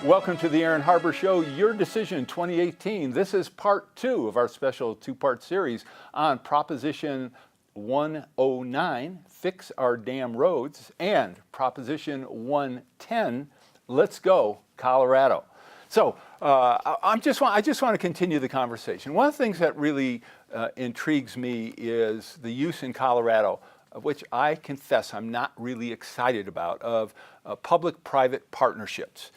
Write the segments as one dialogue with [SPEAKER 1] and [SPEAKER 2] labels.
[SPEAKER 1] Welcome to the Aaron Harber Show, Your Decision 2018. This is part 2 of our special two-part series on Proposition 109, Fix Our Damn Roads, and Proposition 110, Let's Go, Colorado. So I just want to continue the conversation. One of the things that really intrigues me is the use in Colorado, of which I confess I'm not really excited about, of public-private partnerships.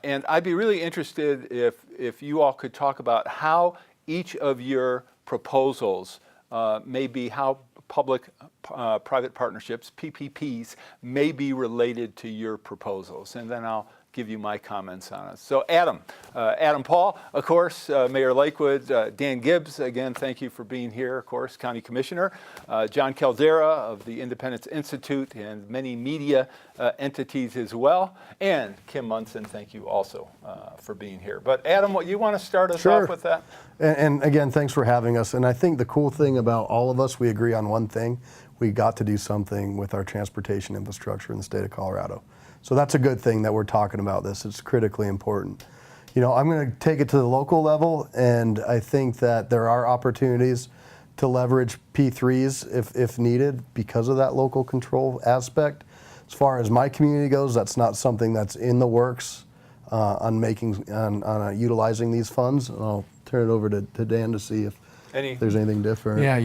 [SPEAKER 1] And I'd be really interested if you all could talk about how each of your proposals may be, how public-private partnerships, PPPs, may be related to your proposals. And then I'll give you my comments on it. So Adam Paul, of course, Mayor Lakewood, Dan Gibbs, again, thank you for being here, of course, County Commissioner, John Caldera of the Independence Institute and many media entities as well, and Kim Munson, thank you also for being here. But Adam, you want to start us off with that?
[SPEAKER 2] And again, thanks for having us. And I think the cool thing about all of us, we agree on one thing. We got to do something with our transportation infrastructure in the state of Colorado. So that's a good thing that we're talking about this. It's critically important. You know, I'm going to take it to the local level, and I think that there are opportunities to leverage P3s if needed because of that local control aspect. As far as my community goes, that's not something that's in the works on utilizing these funds. And I'll turn it over to Dan to see if there's anything different.
[SPEAKER 3] Yeah,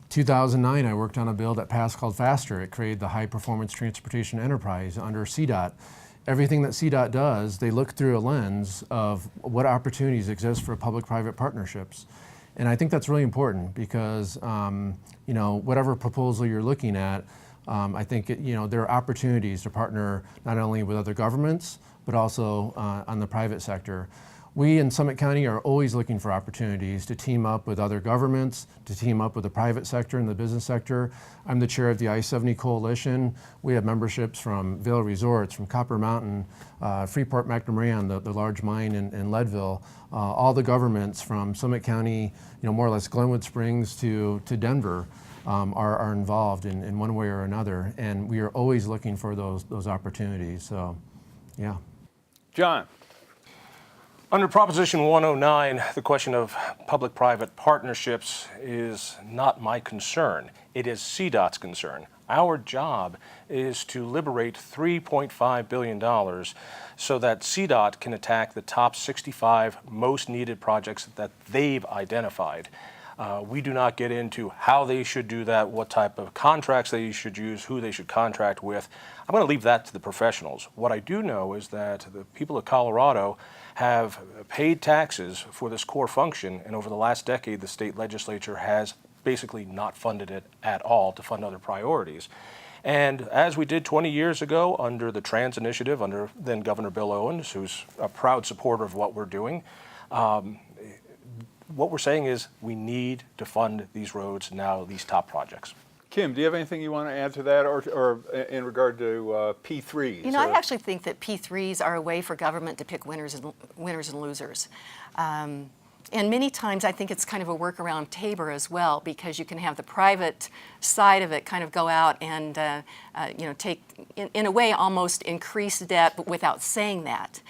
[SPEAKER 3] 2009 I worked on a bill that passed called FASTER. It created the High Performance Transportation Enterprise under CDOT. Everything that CDOT does, they look through a lens of what opportunities exist for public-private partnerships. And I think that's really important because, whatever proposal you're looking at, I think there are opportunities to partner not only with other governments, but also on the private sector. We in Summit County are always looking for opportunities to team up with other governments, to team up with the private sector and the business sector. I'm the chair of the I-70 Coalition. We have memberships from Vail Resorts, from Copper Mountain, Freeport-McMoRan, the large mine in Leadville, all the governments from Summit County, more or less Glenwood Springs to Denver are involved in one way or another. And we are always looking for those opportunities, so yeah.
[SPEAKER 1] John.
[SPEAKER 4] Under Proposition 109, the question of public-private partnerships is not my concern. It is CDOT's concern. Our job is to liberate $3.5 billion so that CDOT can attack the top 65 most needed projects that they've identified. We do not get into how they should do that, what type of contracts they should use, who they should contract with. I'm going to leave that to the professionals. What I do know is that the people of Colorado have paid taxes for this core function, and over the last decade, the state legislature has basically not funded it at all to fund other priorities. And as we did 20 years ago under the Trans Initiative, under then Governor Bill Owens, who's a proud supporter of what we're doing, what we're saying is we need to fund these roads now, these top projects.
[SPEAKER 1] Kim, do you have anything you want to add to that, or in regard to P3s?
[SPEAKER 5] I actually think that P3s are a way for government to pick winners and losers. And many times I think it's kind of a workaround Tabor as well, because you can have the private side of it kind of go out and take, in a way, almost increase debt, but without saying that.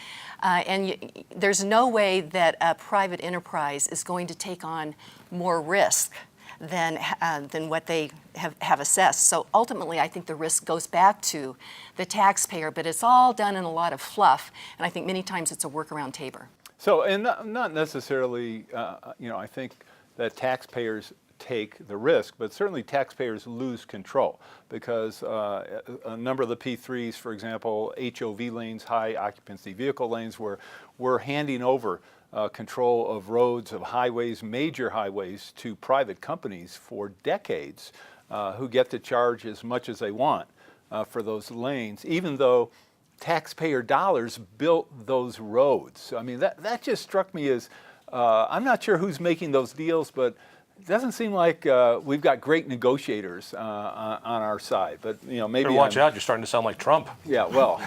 [SPEAKER 5] There's no way that a private enterprise is going to take on more risk than what they have assessed. So ultimately, I think the risk goes back to the taxpayer, but it's all done in a lot of fluff, and I think many times it's a workaround Tabor.
[SPEAKER 1] So, and not necessarily, I think that taxpayers take the risk, but certainly taxpayers lose control because a number of the P3s, for example, HOV lanes, high occupancy vehicle lanes, where we're handing over control of roads, of highways, major highways, to private companies for decades who get to charge as much as they want for those lanes, even though taxpayer dollars built those roads. I mean, that just struck me as, I'm not sure who's making those deals, but it doesn't seem like we've got great negotiators on our side. But maybe
[SPEAKER 4] Better watch out, you're starting to sound like Trump.
[SPEAKER 1] Yeah, well,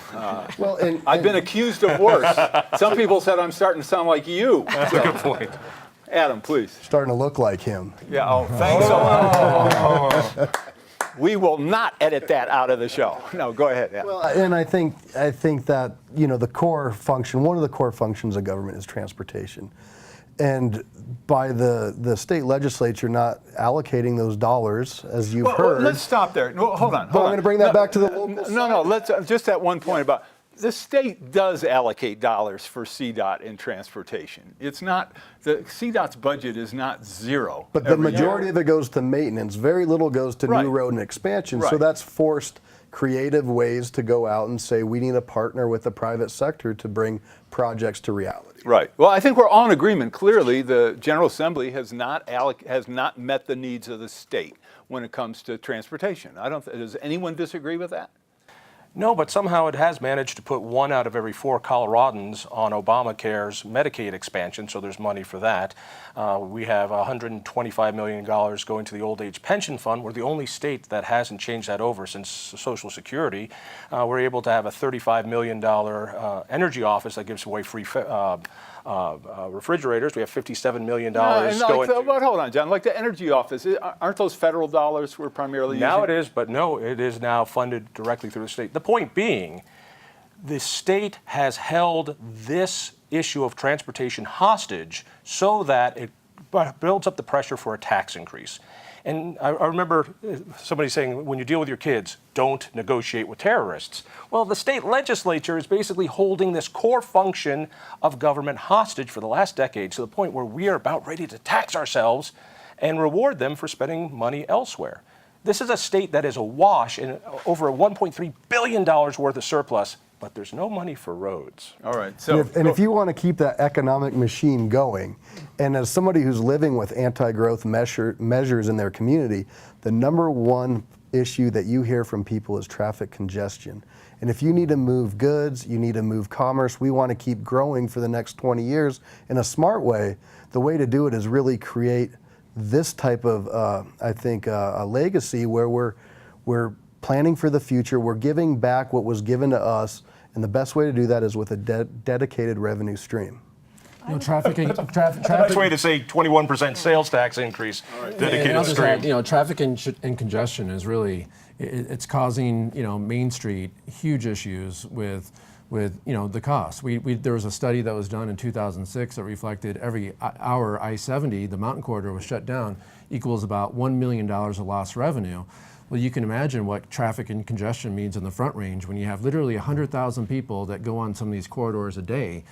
[SPEAKER 1] I've been accused of worse. Some people said I'm starting to sound like you.
[SPEAKER 4] That's a good point.
[SPEAKER 1] Adam, please.
[SPEAKER 2] Starting to look like him.
[SPEAKER 1] Yeah, thanks so much. We will not edit that out of the show. No, go ahead. Yeah.
[SPEAKER 2] Well, and I think that the core function, one of the core functions of government is transportation, and by the state legislature not allocating those dollars, as you've heard.
[SPEAKER 1] Let's stop there. Well, hold on.
[SPEAKER 2] But I'm going to bring that back to the local.
[SPEAKER 1] No. Let's just at one point about. The state does allocate dollars for CDOT in transportation. It's not, the CDOT's budget is not zero.
[SPEAKER 2] But the majority of it goes to maintenance. Very little goes to
[SPEAKER 1] Right.
[SPEAKER 2] new road and expansion. So
[SPEAKER 1] Right.
[SPEAKER 2] that's forced creative ways to go out and say we need to partner with the private sector to bring projects to reality.
[SPEAKER 1] Right. Well, I think we're all in agreement. Clearly, the General Assembly has not met the needs of the state when it comes to transportation. Does anyone disagree with that?
[SPEAKER 4] No, but somehow it has managed to put 1 out of every 4 Coloradans on Obamacare's Medicaid expansion, so there's money for that. We have $125 million going to the old age pension fund. We're the only state that hasn't changed that over since Social Security. We're able to have a $35 million energy office that gives away free refrigerators. We have $57 million going
[SPEAKER 1] But hold on, John. Like the energy office, aren't those federal dollars we're primarily using?
[SPEAKER 4] Now it is, but no, it is now funded directly through the state. The point being, the state has held this issue of transportation hostage so that it builds up the pressure for a tax increase. And I remember somebody saying, when you deal with your kids, don't negotiate with terrorists. Well, the state legislature is basically holding this core function of government hostage for the last decade to the point where we are about ready to tax ourselves and reward them for spending money elsewhere. This is a state that is awash in over $1.3 billion worth of surplus, but there's no money for roads.
[SPEAKER 1] All right. So,
[SPEAKER 2] If you want to keep that economic machine going, and as somebody who's living with anti-growth measures in their community, the number one issue that you hear from people is traffic congestion. And if you need to move goods, you need to move commerce, we want to keep growing for the next 20 years in a smart way. The way to do it is really create this type of, a legacy where we're planning for the future, we're giving back what was given to us, and the best way to do that is with a dedicated revenue stream.
[SPEAKER 3] Traffic
[SPEAKER 4] Nice way to say 21% sales tax increase, dedicated stream.
[SPEAKER 3] Traffic and congestion is really, it's causing, Main Street huge issues with the cost. There was a study that was done in 2006 that reflected every hour I-70, the mountain corridor was shut down, equals about $1 million of lost revenue. Well, you can imagine what traffic and congestion means in the Front Range when you have literally 100,000 people that go on some of these corridors a day.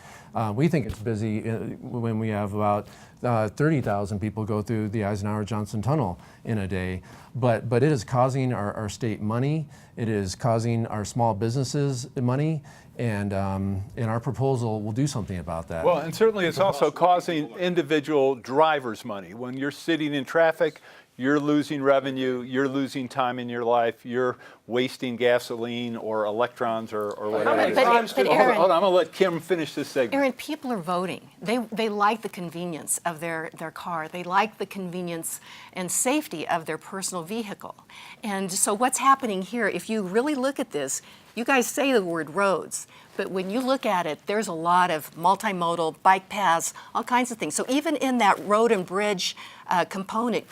[SPEAKER 3] We think it's busy when we have about 30,000 people go through the Eisenhower-Johnson Tunnel in a day. But it is causing our state money, it is causing our small businesses money, and our proposal will do something about that.
[SPEAKER 1] well, and certainly it's also causing individual drivers money. When you're sitting in traffic, you're losing revenue, you're losing time in your life, you're wasting gasoline or electrons or whatever it is.
[SPEAKER 5] But Aaron,
[SPEAKER 1] Hold on, I'm going to let Kim finish this segment.
[SPEAKER 5] Aaron, people are voting. They like the convenience of their car. They like the convenience and safety of their personal vehicle. And so what's happening here, if you really look at this, you guys say the word roads, but when you look at it, there's a lot of multimodal, bike paths, all kinds of things. So even in that road and bridge component,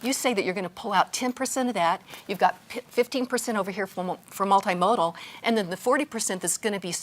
[SPEAKER 5] you say that you're going to pull out 10% of that. You've got 15% over here for multimodal, and then the 40% that's going to be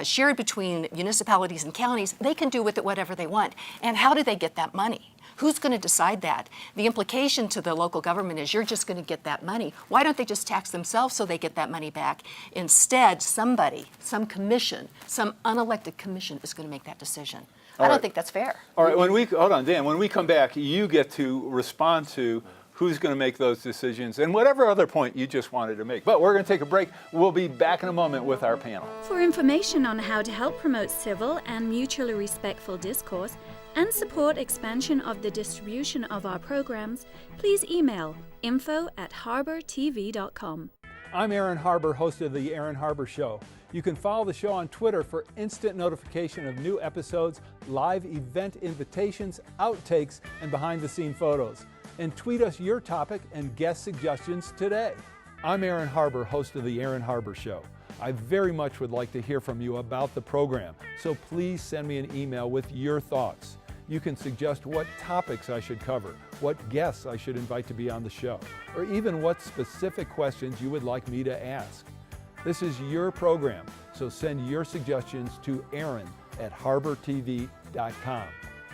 [SPEAKER 5] shared between municipalities and counties, they can do with it whatever they want. And how do they get that money? Who's going to decide that? The implication to the local government is you're just going to get that money. Why don't they just tax themselves so they get that money back? Instead, somebody, some commission, some unelected commission is going to make that decision. I don't think that's fair.
[SPEAKER 1] All right, hold on, Dan, when we come back, you get to respond to who's going to make those decisions and whatever other point you just wanted to make. But we're going to take a break. We'll be back in a moment with our panel.
[SPEAKER 6] For information on how to help promote civil and mutually respectful discourse and support expansion of the distribution of our programs, please email info@harbertv.com.
[SPEAKER 1] I'm Aaron Harber, host of The Aaron Harber Show. You can follow the show on Twitter for instant notification of new episodes, live event invitations, outtakes, and behind-the-scene photos. And tweet us your topic and guest suggestions today. I'm Aaron Harber, host of The Aaron Harber Show. I very much would like to hear from you about the program, so please send me an email with your thoughts. You can suggest what topics I should cover, what guests I should invite to be on the show, or even what specific questions you would like me to ask. This is your program, so send your suggestions to aaron@harbertv.com.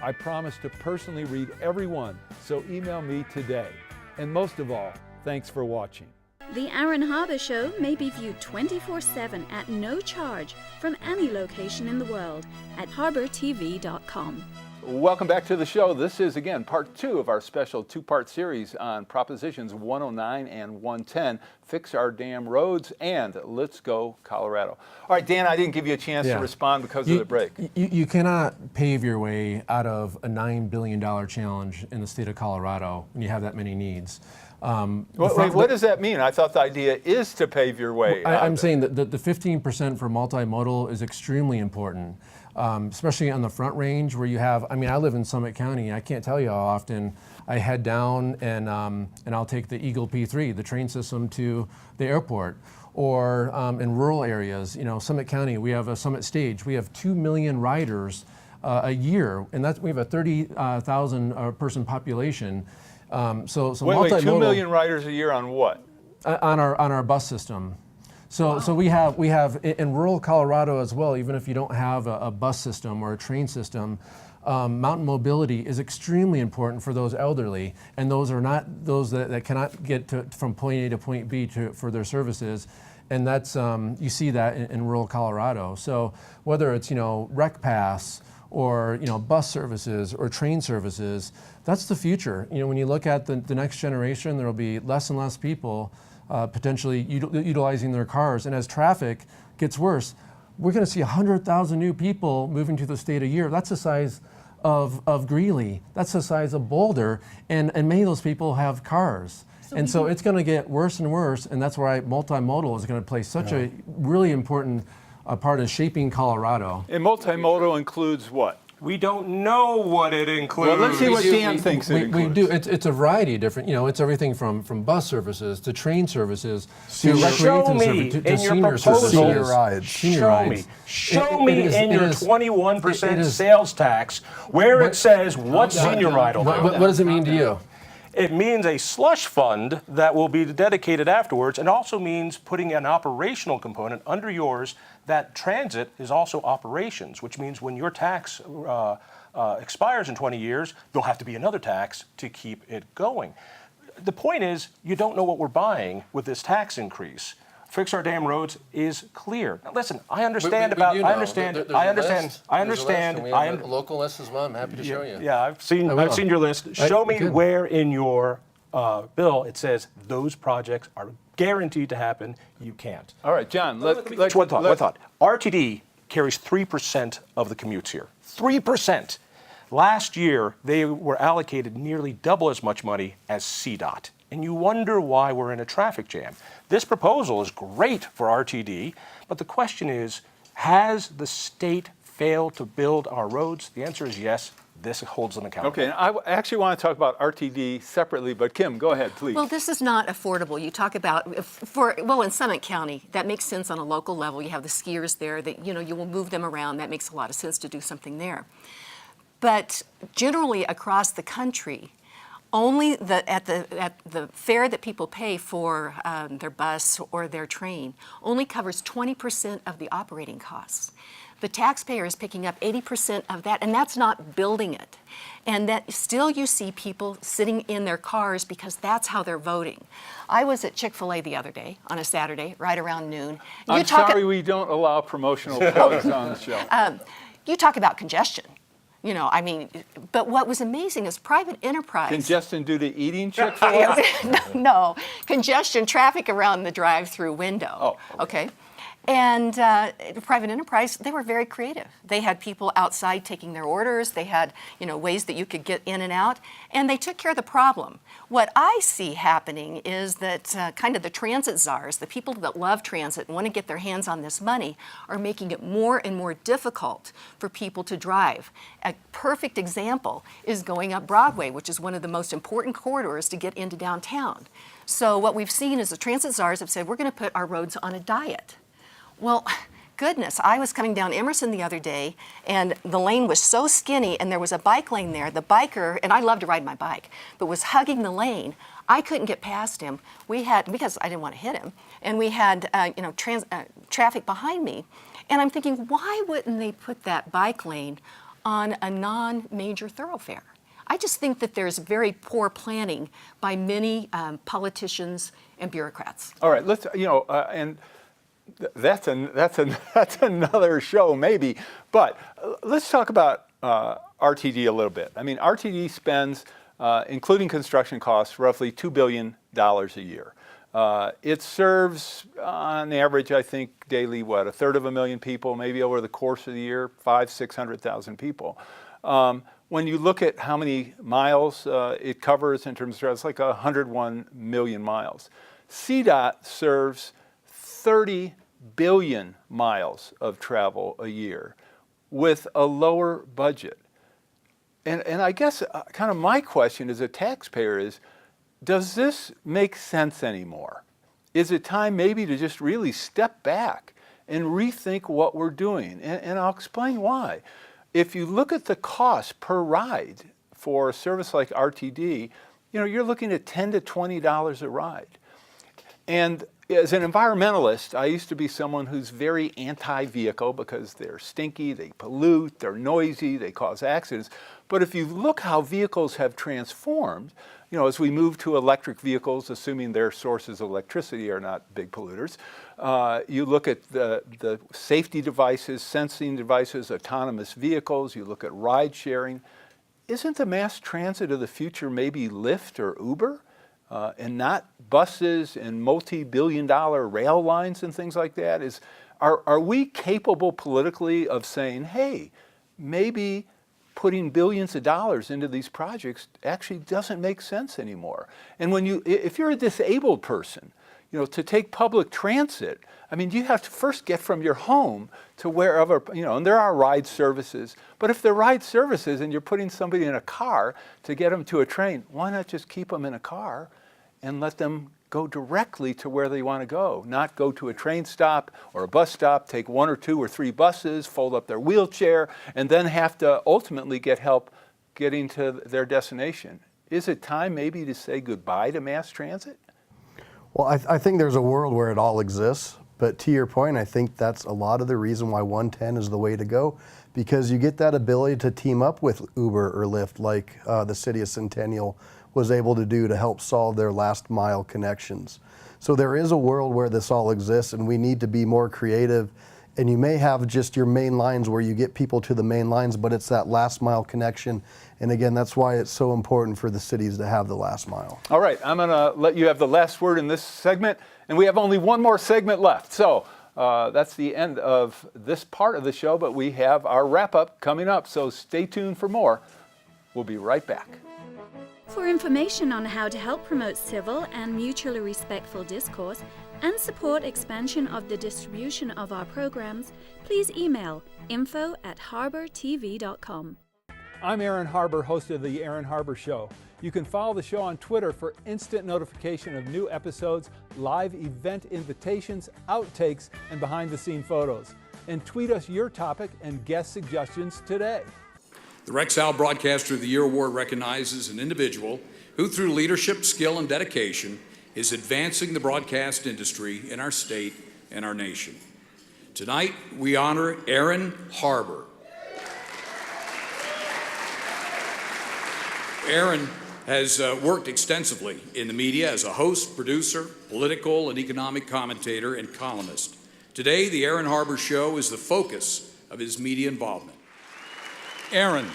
[SPEAKER 1] I promise to personally read every one, so email me today. And most of all, thanks for watching.
[SPEAKER 6] The Aaron Harber Show may be viewed 24/7 at no charge from any location in the world at harbertv.com.
[SPEAKER 1] Welcome back to the show. This is, again, part 2 of our special 2-part series on Propositions 109 and 110, Fix Our Damn Roads and Let's Go Colorado. All right, Dan, I didn't give you a chance to respond because of the break.
[SPEAKER 3] You cannot pave your way out of a $9 billion challenge in the state of Colorado when you have that many needs.
[SPEAKER 1] What does that mean? I thought the idea is to pave your way out.
[SPEAKER 3] I'm saying that the 15% for multimodal is extremely important. Especially on the Front Range where you have, I live in Summit County. I can't tell you how often I head down and I'll take the Eagle P3, the train system, to the airport. Or in rural areas, Summit County, we have a Summit Stage. We have 2 million riders a year, and we have a 30,000 person population. So multimodal.
[SPEAKER 1] 2 million riders a year on what?
[SPEAKER 3] On our bus system. So we have in rural Colorado as well, even if you don't have a bus system or a train system, mountain mobility is extremely important for those elderly, and those are not those that cannot get from point A to point B for their services. And that's you see that in rural Colorado. So whether it's Rec Pass or bus services or train services, that's the future. When you look at the next generation, there will be less and less people potentially utilizing their cars. And as traffic gets worse, we're going to see 100,000 new people moving to the state a year. That's the size of Greeley. That's the size of Boulder. And many of those people have cars. So it's going to get worse and worse. And that's why multimodal is going to play such a really important part in shaping Colorado.
[SPEAKER 1] And multimodal includes what?
[SPEAKER 4] We don't know what it includes.
[SPEAKER 1] Well, let's see what Dan thinks it includes.
[SPEAKER 3] We do. It's a variety of different, it's everything from bus services to train services to
[SPEAKER 4] Show
[SPEAKER 3] recreation
[SPEAKER 4] me
[SPEAKER 3] services to
[SPEAKER 4] in your
[SPEAKER 3] senior
[SPEAKER 4] proposal.
[SPEAKER 3] services.
[SPEAKER 2] Senior rides.
[SPEAKER 4] Show me in your 21% sales tax where it says what senior ride will
[SPEAKER 3] What does it mean to you?
[SPEAKER 4] It means a slush fund that will be dedicated afterwards, and also means putting an operational component under yours. That transit is also operations, which means when your tax expires in 20 years, there'll have to be another tax to keep it going. The point is, you don't know what we're buying with this tax increase. Fix Our Damn Roads is clear. Now, listen, I understand
[SPEAKER 3] There's
[SPEAKER 4] a
[SPEAKER 3] local list as well. I'm happy to show you.
[SPEAKER 4] Yeah, I've seen your list. Show me where in your bill it says those projects are guaranteed to happen. You can't.
[SPEAKER 1] All right, John.
[SPEAKER 4] One thought. RTD carries 3% of the commutes here. 3%. Last year, they were allocated nearly double as much money as CDOT. And you wonder why we're in a traffic jam. This proposal is great for RTD, but the question is, has the state failed to build our roads? The answer is yes. This holds them accountable.
[SPEAKER 1] Okay, I actually want to talk about RTD separately, but Kim, go ahead, please.
[SPEAKER 5] Well, this is not affordable. You talk about, in Summit County, that makes sense on a local level. You have the skiers there that, you will move them around. That makes a lot of sense to do something there. But generally across the country, only at the fare that people pay for their bus or their train only covers 20% of the operating costs. The taxpayer is picking up 80% of that, and that's not building it. And that still you see people sitting in their cars because that's how they're voting. I was at Chick-fil-A the other day on a Saturday, right around noon.
[SPEAKER 1] I'm sorry we don't allow promotional plugs on the show.
[SPEAKER 5] You talk about congestion. But what was amazing is private enterprise.
[SPEAKER 1] Congestion due to eating Chick-fil-A?
[SPEAKER 5] No, congestion, traffic around the drive-through window.
[SPEAKER 1] Oh, okay.
[SPEAKER 5] And private enterprise, they were very creative. They had people outside taking their orders. They had, ways that you could get in and out, and they took care of the problem. What I see happening is that kind of the transit czars, the people that love transit and want to get their hands on this money, are making it more and more difficult for people to drive. A perfect example is going up Broadway, which is one of the most important corridors to get into downtown. So what we've seen is the transit czars have said, we're going to put our roads on a diet. Well, goodness, I was coming down Emerson the other day, and the lane was so skinny, and there was a bike lane there. The biker, and I love to ride my bike, but was hugging the lane. I couldn't get past him. Because I didn't want to hit him, and we had traffic behind me. And I'm thinking, why wouldn't they put that bike lane on a non-major thoroughfare? I just think that there's very poor planning by many politicians and bureaucrats.
[SPEAKER 1] All right, let's, and that's another show maybe, but let's talk about RTD a little bit. I mean, RTD spends, including construction costs, roughly $2 billion a year. It serves, on average, I think, daily, a third of a million people, maybe over the course of the year, 500,000-600,000 people. When you look at how many miles it covers in terms of, it's like 101 million miles. CDOT serves 30 billion miles of travel a year with a lower budget. And I guess kind of my question as a taxpayer is, does this make sense anymore? Is it time maybe to just really step back and rethink what we're doing? And I'll explain why. If you look at the cost per ride for a service like RTD, you're looking at $10 to $20 a ride. And as an environmentalist, I used to be someone who's very anti-vehicle because they're stinky, they pollute, they're noisy, they cause accidents. But if you look how vehicles have transformed, as we move to electric vehicles, assuming their sources of electricity are not big polluters, you look at the safety devices, sensing devices, autonomous vehicles, you look at ride sharing. Isn't the mass transit of the future maybe Lyft or Uber? And not buses and multi-billion-dollar rail lines and things like that? Are we capable politically of saying, hey, maybe putting billions of dollars into these projects actually doesn't make sense anymore? And if you're a disabled person, to take public transit, I mean, you have to first get from your home to wherever, and there are ride services, but if they're ride services and you're putting somebody in a car to get them to a train, why not just keep them in a car and let them go directly to where they want to go, not go to a train stop or a bus stop, take 1 or 2 or 3 buses, fold up their wheelchair, and then have to ultimately get help getting to their destination. Is it time maybe to say goodbye to mass transit?
[SPEAKER 2] Well, I think there's a world where it all exists, but to your point, I think that's a lot of the reason why 110 is the way to go, because you get that ability to team up with Uber or Lyft like the city of Centennial was able to do to help solve their last mile connections. So there is a world where this all exists, and we need to be more creative. And you may have just your main lines where you get people to the main lines, but it's that last mile connection. And again, that's why it's so important for the cities to have the last mile.
[SPEAKER 1] All right, I'm gonna let you have the last word in this segment, and we have only one more segment left. So that's the end of this part of the show, but we have our wrap up coming up. So stay tuned for more. We'll be right back.
[SPEAKER 6] For information on how to help promote civil and mutually respectful discourse and support expansion of the distribution of our programs, please email info@harbertv.com.
[SPEAKER 1] I'm Aaron Harber, host of The Aaron Harber Show. You can follow the show on Twitter for instant notification of new episodes, live event invitations, outtakes, and behind-the-scene photos. And tweet us your topic and guest suggestions today.
[SPEAKER 7] The Rex Howell Broadcaster of the Year Award recognizes an individual who, through leadership, skill, and dedication, is advancing the broadcast industry in our state and our nation. Tonight, we honor Aaron Harber. Aaron has worked extensively in the media as a host, producer, political and economic commentator, and columnist. Today, the Aaron Harber Show is the focus of his media involvement. Aaron,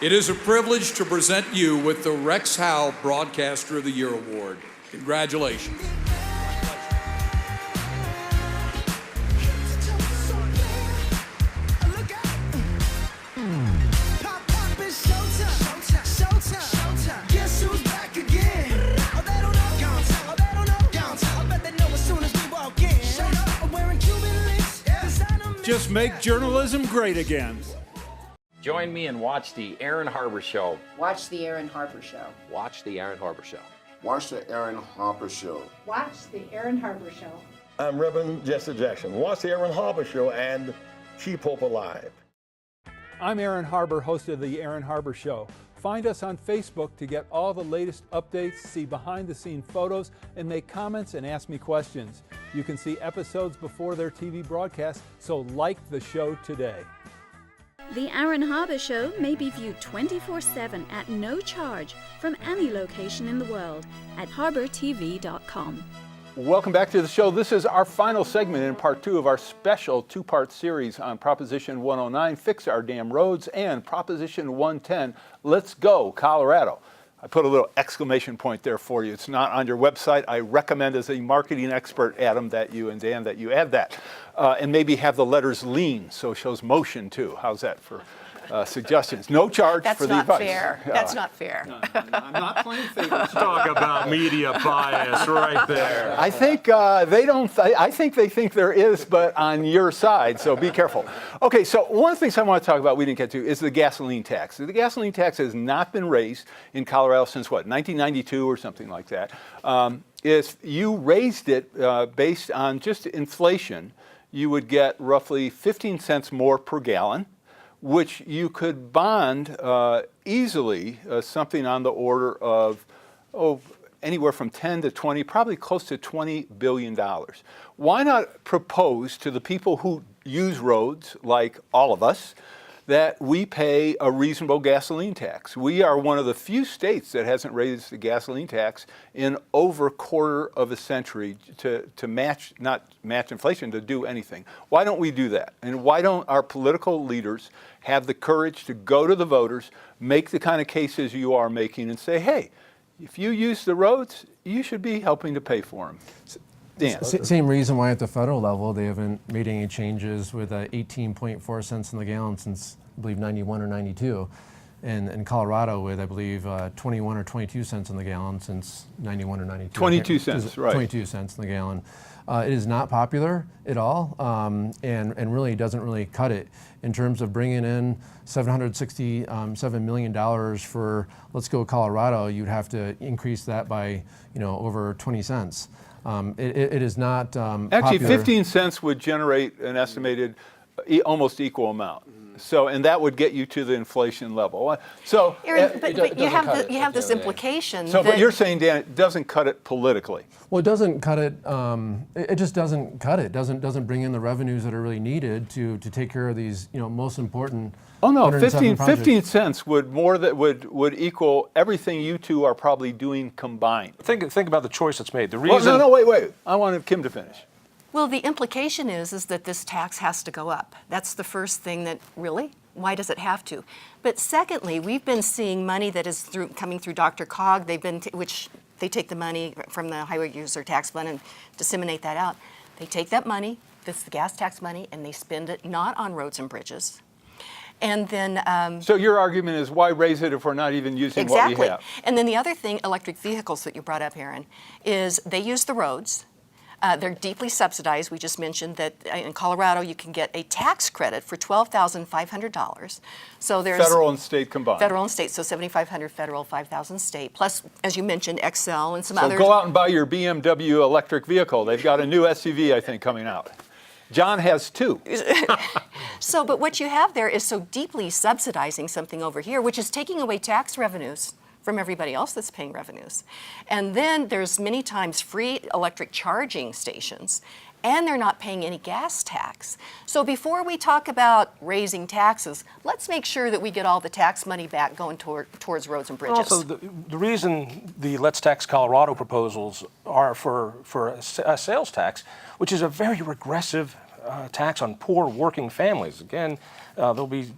[SPEAKER 7] it is a privilege to present you with the Rex Howell Broadcaster of the Year Award. Congratulations.
[SPEAKER 1] Just make journalism great again.
[SPEAKER 8] Join me and watch the Aaron Harber Show.
[SPEAKER 9] Watch the Aaron Harber Show.
[SPEAKER 8] Watch the Aaron Harber Show.
[SPEAKER 10] Watch the Aaron Harper Show.
[SPEAKER 11] Watch the Aaron Harber Show.
[SPEAKER 10] I'm Reverend Jesse Jackson. Watch the Aaron Harber Show and keep hope alive.
[SPEAKER 1] I'm Aaron Harber, host of the Aaron Harber Show. Find us on Facebook to get all the latest updates, see behind-the-scene photos, and make comments and ask me questions. You can see episodes before their TV broadcast, so like the show today.
[SPEAKER 6] The Aaron Harber Show may be viewed 24/7 at no charge from any location in the world at harbortv.com.
[SPEAKER 1] Welcome back to the show. This is our final segment in part 2 of our special 2-part series on Proposition 109, Fix Our Damn Roads, and Proposition 110, Let's Go, Colorado. I put a little exclamation point there for you. It's not on your website. I recommend as a marketing expert, Adam, that you and Dan, that you add that. And maybe have the letters lean, so it shows motion too. How's that for suggestions? No charge for the advice.
[SPEAKER 5] That's not fair.
[SPEAKER 1] I'm not playing favorites.
[SPEAKER 4] Talk about media bias right there.
[SPEAKER 1] I think they don't. I think they think there is, but on your side. So be careful. Okay. So one of the things I want to talk about we didn't get to is the gasoline tax. The gasoline tax has not been raised in Colorado since what, 1992 or something like that. If you raised it based on just inflation, you would get roughly 15 cents more per gallon, which you could bond easily something on the order of anywhere from 10 to 20, probably close to $20 billion. Why not propose to the people who use roads, like all of us, that we pay a reasonable gasoline tax? We are one of the few states that hasn't raised the gasoline tax in over a quarter of a century to match, not match inflation, to do anything. Why don't we do that? And why don't our political leaders have the courage to go to the voters, make the kind of cases you are making, and say, hey, if you use the roads, you should be helping to pay for them. Dan.
[SPEAKER 3] Same reason why at the federal level they haven't made any changes with 18.4 cents in the gallon since, I believe, 91 or 92. And in Colorado with, I believe, 21 or 22 cents in the gallon since 91 or 92.
[SPEAKER 1] 22 cents, right.
[SPEAKER 3] 22 cents in the gallon. It is not popular at all, and really doesn't really cut it in terms of bringing in $767 million for Let's Go Colorado. You'd have to increase that by over 20 cents. It is not
[SPEAKER 1] Actually,
[SPEAKER 3] popular.
[SPEAKER 1] 15 cents would generate an estimated almost equal amount. So, and that would get you to the inflation level. So,
[SPEAKER 5] Aaron, but you have this implication.
[SPEAKER 1] So, but you're saying, Dan, it doesn't cut it politically.
[SPEAKER 3] Well, it doesn't cut it. It just doesn't cut it. Doesn't bring in the revenues that are really needed to take care of these most important.
[SPEAKER 1] Oh no,
[SPEAKER 3] 107
[SPEAKER 1] 15 cents would equal everything you two are probably doing combined.
[SPEAKER 4] Think about the choice that's made. The reason.
[SPEAKER 1] Well, no, wait. I wanted Kim to finish.
[SPEAKER 5] Well, the implication is that this tax has to go up. That's the first thing that, really? Why does it have to? But secondly, we've been seeing money that is coming through Dr. Cog. Which they take the money from the highway user tax fund and disseminate that out. They take that money, that's the gas tax money, and they spend it not on roads and bridges. And then.
[SPEAKER 1] So your argument is, why raise it if we're not even using what we have?
[SPEAKER 5] And then the other thing, electric vehicles that you brought up, Aaron, is they use the roads. They're deeply subsidized. We just mentioned that in Colorado you can get a tax credit for $12,500. So there's
[SPEAKER 1] federal and state combined.
[SPEAKER 5] Federal and state, so $7,500 federal, $5,000 state. Plus, as you mentioned, XL and some others.
[SPEAKER 1] So go out and buy your BMW electric vehicle. They've got a new SUV, I think, coming out. John has two.
[SPEAKER 5] So, but what you have there is so deeply subsidizing something over here, which is taking away tax revenues from everybody else that's paying revenues. And then there's many times free electric charging stations, and they're not paying any gas tax. So before we talk about raising taxes, let's make sure that we get all the tax money back going towards roads and bridges.
[SPEAKER 4] Also, the reason the Let's Tax Colorado proposals are for a sales tax, which is a very regressive tax on poor working families. Again, there'll be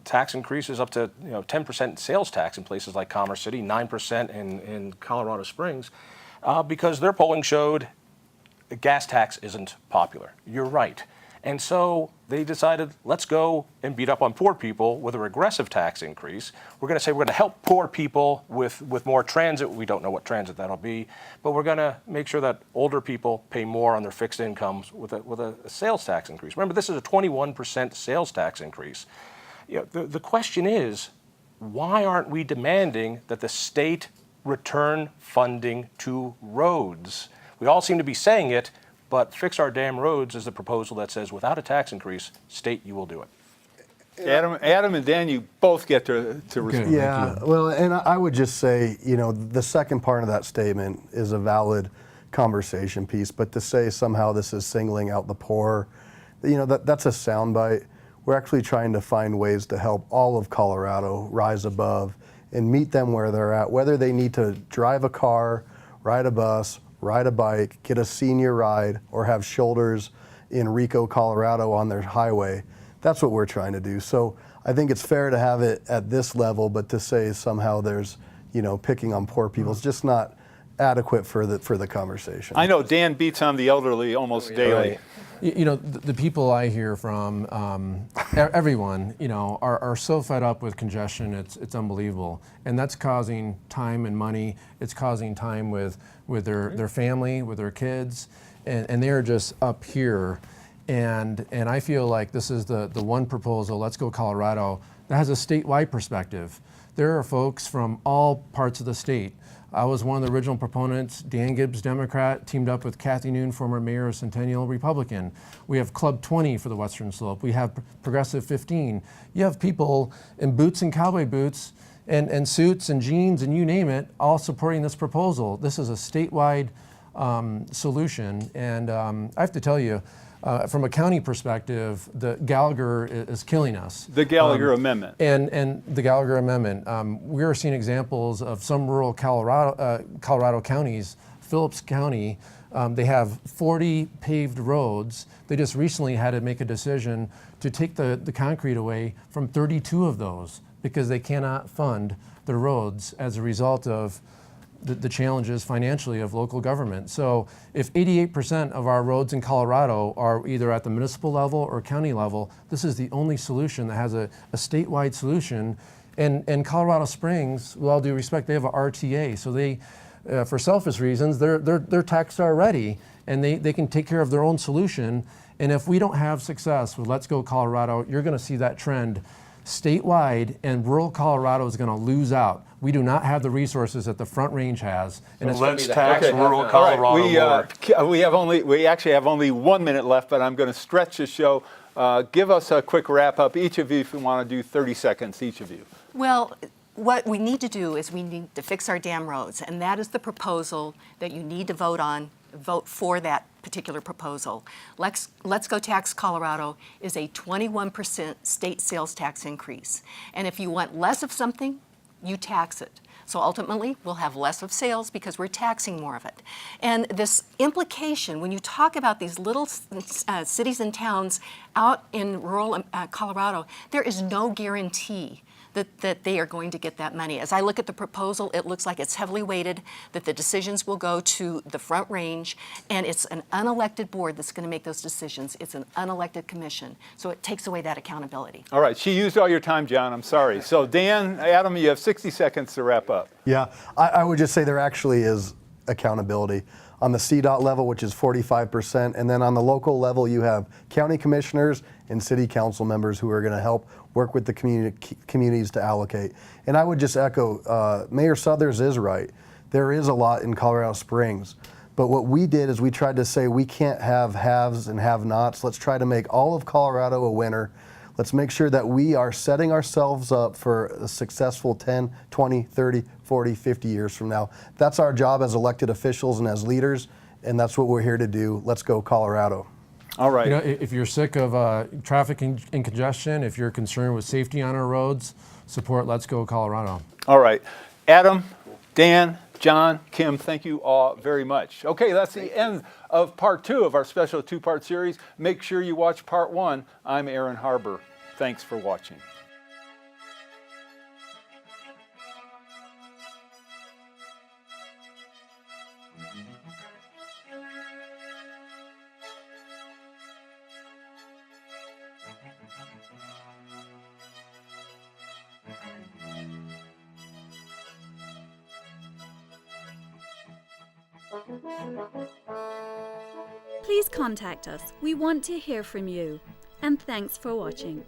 [SPEAKER 4] tax increases up to 10% sales tax in places like Commerce City, 9% in Colorado Springs, because their polling showed the gas tax isn't popular. You're right. And so they decided, let's go and beat up on poor people with a regressive tax increase. We're going to say we're going to help poor people with more transit. We don't know what transit that'll be, but we're going to make sure that older people pay more on their fixed incomes with a sales tax increase. Remember, this is a 21% sales tax increase. The question is, why aren't we demanding that the state return funding to roads? We all seem to be saying it, But Fix Our Damn Roads is the proposal that says without a tax increase, state, you will do it.
[SPEAKER 1] Adam and Dan, you both get to respond.
[SPEAKER 2] Yeah, well, and I would just say, you know, the second part of that statement is a valid conversation piece, but to say somehow this is singling out the poor, you know, that's a soundbite. We're actually trying to find ways to help all of Colorado rise above and meet them where they're at, whether they need to drive a car, ride a bus, ride a bike, get a senior ride, or have shoulders in Rico, Colorado on their highway. That's what we're trying to do. So I think it's fair to have it at this level, but to say somehow there's, you know, picking on poor people is just not adequate for the conversation.
[SPEAKER 1] I know Dan beats on the elderly almost daily.
[SPEAKER 3] Right. You know, the people I hear from, everyone, you know, are so fed up with congestion, it's unbelievable. And that's causing time and money. It's causing time with their family, with their kids, and they're just up here. And I feel like this is the one proposal, Let's Go Colorado, that has a statewide perspective. There are folks from all parts of the state. I was one of the original proponents. Dan Gibbs, Democrat, teamed up with Kathy Noon, former mayor of Centennial, Republican. We have Club 20 for the Western Slope. We have Progressive 15. You have people in boots and cowboy boots and suits and jeans and you name it, all supporting this proposal. This is a statewide solution. And I have to tell you, from a county perspective, the Gallagher is killing us.
[SPEAKER 1] The Gallagher Amendment.
[SPEAKER 3] And the Gallagher Amendment. We are seeing examples of some rural Colorado counties. Phillips County, they have 40 paved roads. They just recently had to make a decision to take the concrete away from 32 of those because they cannot fund the roads as a result of the challenges financially of local government. So if 88% of our roads in Colorado are either at the municipal level or county level, this is the only solution that has a statewide solution. And Colorado Springs, with all due respect, they have a RTA. So they, for selfish reasons, they're taxed already and they can take care of their own solution. And if we don't have success with Let's Go Colorado, you're gonna see that trend statewide, and rural Colorado is going to lose out. We do not have the resources that the Front Range has, and it's
[SPEAKER 4] Let's tax rural Colorado more.
[SPEAKER 1] We actually have only 1 minute left, but I'm going to stretch the show. Give us a quick wrap up, each of you, if you want to do 30 seconds, each of you.
[SPEAKER 5] Well, what we need to do is we need to fix our damn roads, and that is the proposal that you need to vote for that particular proposal. Let's Go Tax Colorado is a 21% state sales tax increase. And if you want less of something, you tax it. So ultimately, we'll have less of sales because we're taxing more of it. And this implication, when you talk about these little cities and towns out in rural Colorado, there is no guarantee that they are going to get that money. As I look at the proposal, it looks like it's heavily weighted, that the decisions will go to the Front Range, and it's an unelected board that's going to make those decisions. It's an unelected commission, so it takes away that accountability.
[SPEAKER 1] All right, she used all your time, John, I'm sorry. So Dan, Adam, you have 60 seconds to wrap up.
[SPEAKER 2] Yeah, I would just say there actually is accountability. On the CDOT level, which is 45%, and then on the local level, you have county commissioners and city council members who are going to help work with the communities to allocate. And I would just echo, Mayor Southers is right. There is a lot in Colorado Springs. But what we did is we tried to say we can't have haves and have-nots. Let's try to make all of Colorado a winner. Let's make sure that we are setting ourselves up for a successful 10, 20, 30, 40, 50 years from now. That's our job as elected officials and as leaders, and that's what we're here to do. Let's go Colorado.
[SPEAKER 1] All right.
[SPEAKER 3] You know, if you're sick of traffic and congestion, if you're concerned with safety on our roads, support Let's Go Colorado.
[SPEAKER 1] All right. Adam, Dan, John, Kim, thank you all very much. Okay, that's the end of part 2 of our special 2-part series. Make sure you watch part 1. I'm Aaron Harber. Thanks for watching.
[SPEAKER 6] Please contact us. We want to hear from you. And thanks for watching.